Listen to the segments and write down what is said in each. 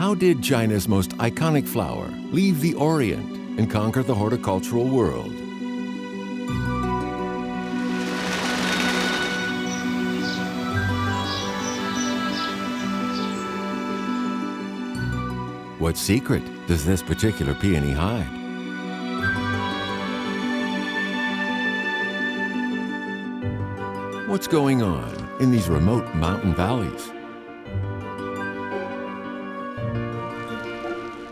How did China's most iconic flower leave the Orient and conquer the horticultural world? What secret does this particular peony hide? What's going on in these remote mountain valleys?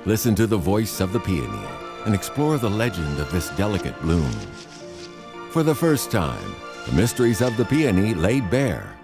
Listen to the voice of the peony and explore the legend of this delicate bloom. For the first time, the mysteries of the peony laid bare.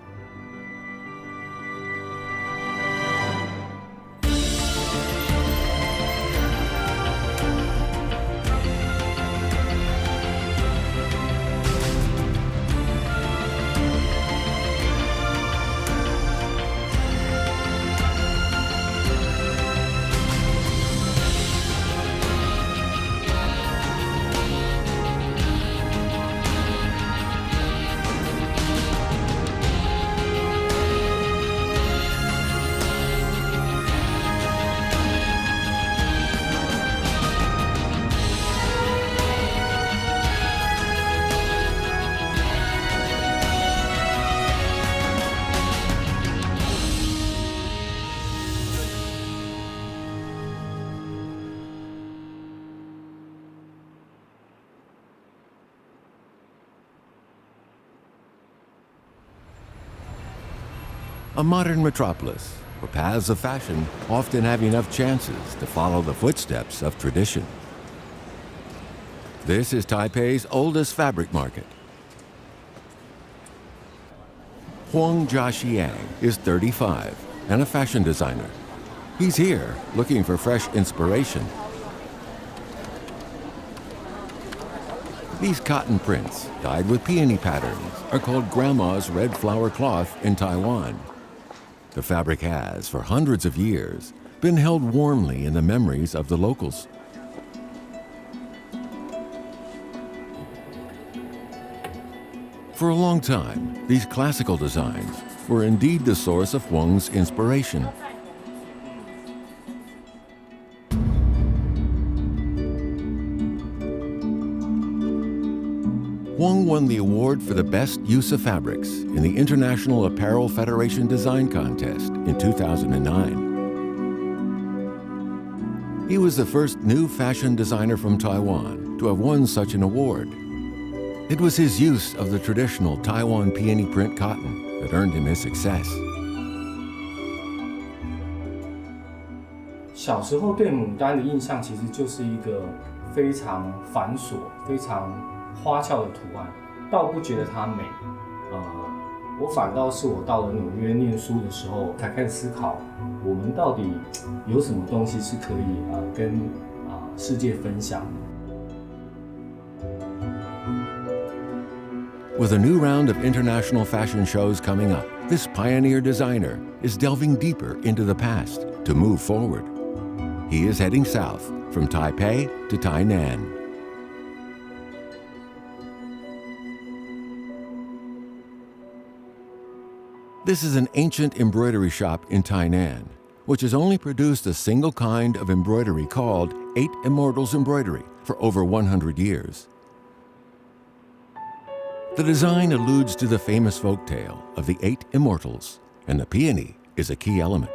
A modern metropolis, where paths of fashion often have enough chances to follow the footsteps of tradition. This is Taipei's oldest fabric market. Huang Jiaxiang is 35 and a fashion designer. He's here looking for fresh inspiration. These cotton prints, dyed with peony patterns, are called Grandma's red flower cloth in Taiwan. The fabric has, for hundreds of years, been held warmly in the memories of the locals. For a long time, these classical designs were indeed the source of Huang's inspiration. Huang won the award for the best use of fabrics in the International Apparel Federation Design Contest in 2009. He was the first new fashion designer from Taiwan to have won such an award. It was his use of the traditional Taiwan peony print cotton that earned him his success. 小时候对牡丹的印象其实就是一个非常繁琐、非常花俏的图案，倒不觉得它美。我反倒是我到了纽约念书的时候，才开始思考，我们到底有什么东西是可以跟世界分享的。 With a new round of international fashion shows coming up, this pioneer designer is delving deeper into the past to move forward. He is heading south from Taipei to Tainan. This is an ancient embroidery shop in Tainan, which has only produced a single kind of embroidery called 8 Immortals embroidery for over 100 years. The design alludes to the famous folktale of the 8 Immortals, and the peony is a key element.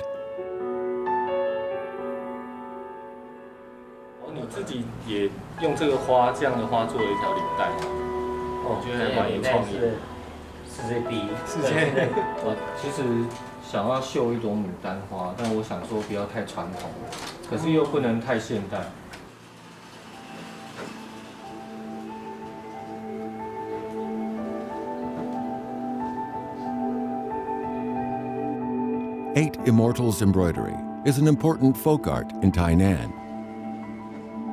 你自己也用这个花这样的花做了一条领带，我觉得还蛮有创意的。世界第一，世界。我其实想要绣一朵牡丹花，但我想说不要太传统，可是又不能太现代。 8 Immortals embroidery is an important folk art in Tainan.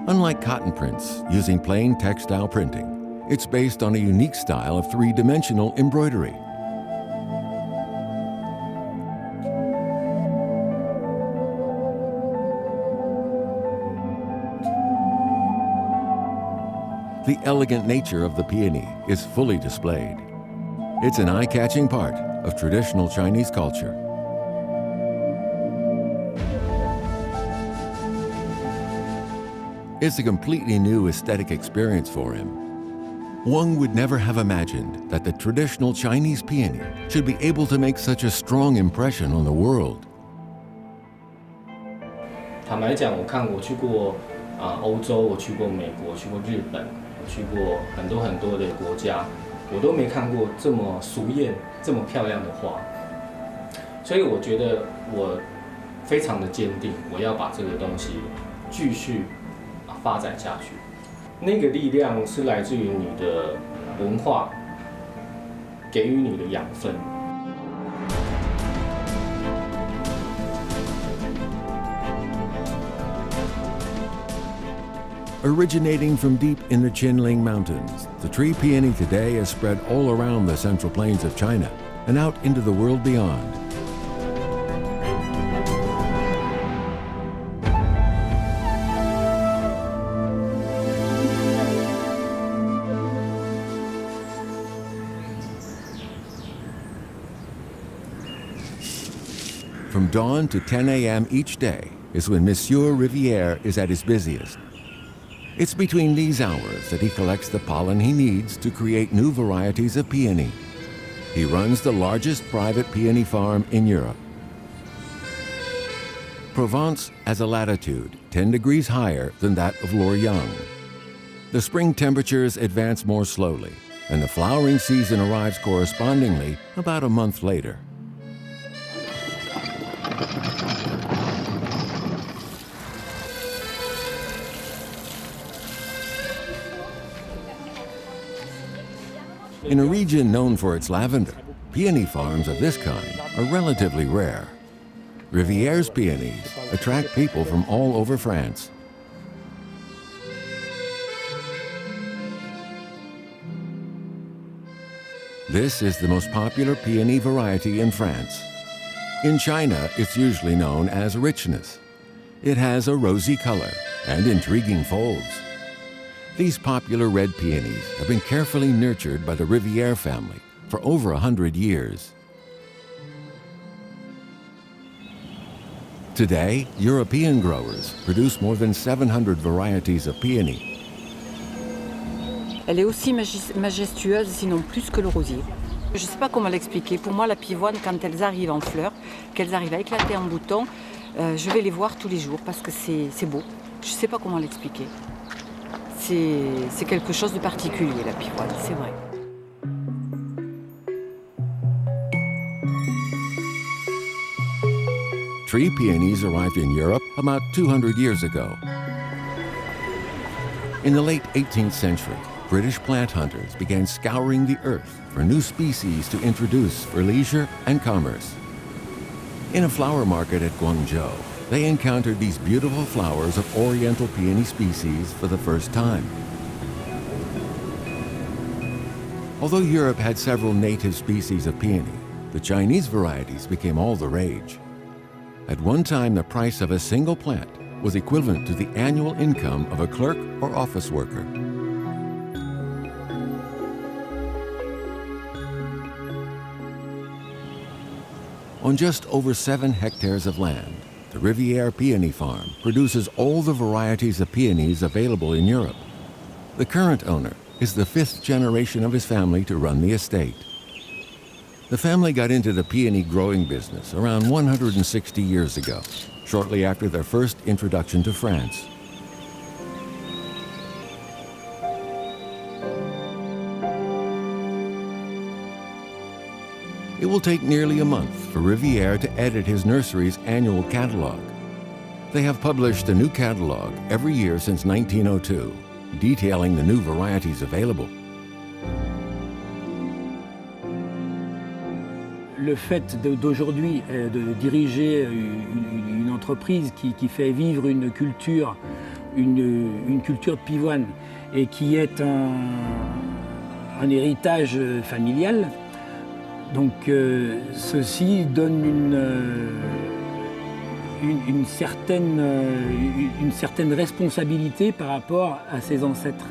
Unlike cotton prints using plain textile printing, it's based on a unique style of three-dimensional embroidery. The elegant nature of the peony is fully displayed. It's an eye-catching part of traditional Chinese culture. It's a completely new aesthetic experience for him. Wang would never have imagined that the traditional Chinese peony should be able to make such a strong impression on the world. 坦白讲，我去过欧洲，我去过美国，去过日本，我去过很多的国家，我都没看过这么俗艳、这么漂亮的花。所以我觉得我非常的坚定，我要把这个东西继续发展下去。那个力量是来自于你的文化给予你的养分。Originating from deep in the Qinling Mountains, the tree peony today is spread all around the central plains of China and out into the world beyond. From dawn to 10 a.m. each day is when Monsieur Rivière is at his busiest. It's between these hours that he collects the pollen he needs to create new varieties of peony. He runs the largest private peony farm in Europe. Provence has a latitude 10 degrees higher than that of Lorient. The spring temperatures advance more slowly, and the flowering season arrives correspondingly about a month later. In a region known for its lavender, peony farms of this kind are relatively rare. Rivière's peonies attract people from all over France. This is the most popular peony variety in France. In China, it's usually known as richness. It has a rosy color and intriguing folds. These popular red peonies have been carefully nurtured by the Rivière family for over 100 years. Today, European growers produce more than 700 varieties of peony. Elle est aussi majestueuse, sinon plus que le rosier. Je ne sais pas comment l'expliquer. Pour moi, la pivoine, quand elles arrivent en fleurs, qu'elles arrivent à éclater en bouton, je vais les voir tous les jours parce que c'est beau. Je ne sais pas comment l'expliquer. C'est quelque chose de particulier, la pivoine, c'est vrai. Tree peonies arrived in Europe about 200 years ago. In the late 18th century, British plant hunters began scouring the earth for new species to introduce for leisure and commerce. In a flower market at Guangzhou, they encountered these beautiful flowers of oriental peony species for the first time. Although Europe had several native species of peony, the Chinese varieties became all the rage. At one time, the price of a single plant was equivalent to the annual income of a clerk or office worker. On just over 7 hectares of land, the Rivière Peony Farm produces all the varieties of peonies available in Europe. The current owner is the 5th generation of his family to run the estate. The family got into the peony growing business around 160 years ago, shortly after their first introduction to France. It will take nearly a month for Rivière to edit his nursery's annual catalog. They have published a new catalog every year since 1902, detailing the new varieties available. Le fait d'aujourd'hui de diriger une entreprise qui fait vivre une culture de pivoine et qui est un héritage familial, donc ceci donne une certaine responsabilité par rapport à ses ancêtres.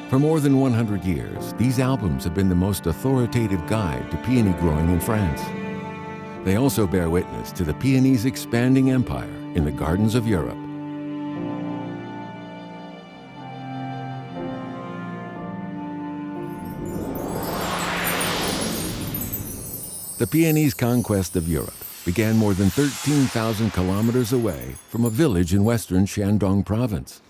For more than 100 years, these albums have been the most authoritative guide to peony growing in France. They also bear witness to the peony's expanding empire in the gardens of Europe. The peony's conquest of Europe began more than 13,000 kilometers away from a village in western Shandong province.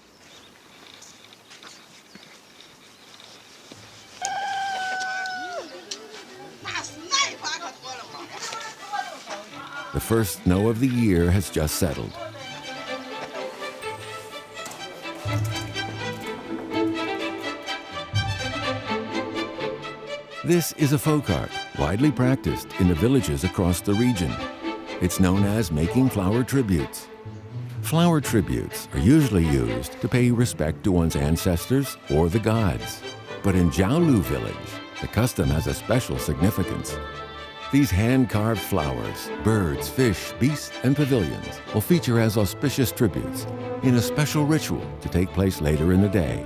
The first snow of the year has just settled. This is a folk art widely practiced in the villages across the region. It's known as making flower tributes. Flower tributes are usually used to pay respect to one's ancestors or the gods. But in Jiaolu village, the custom has a special significance. These hand-carved flowers, birds, fish, beasts, and pavilions will feature as auspicious tributes in a special ritual to take place later in the day.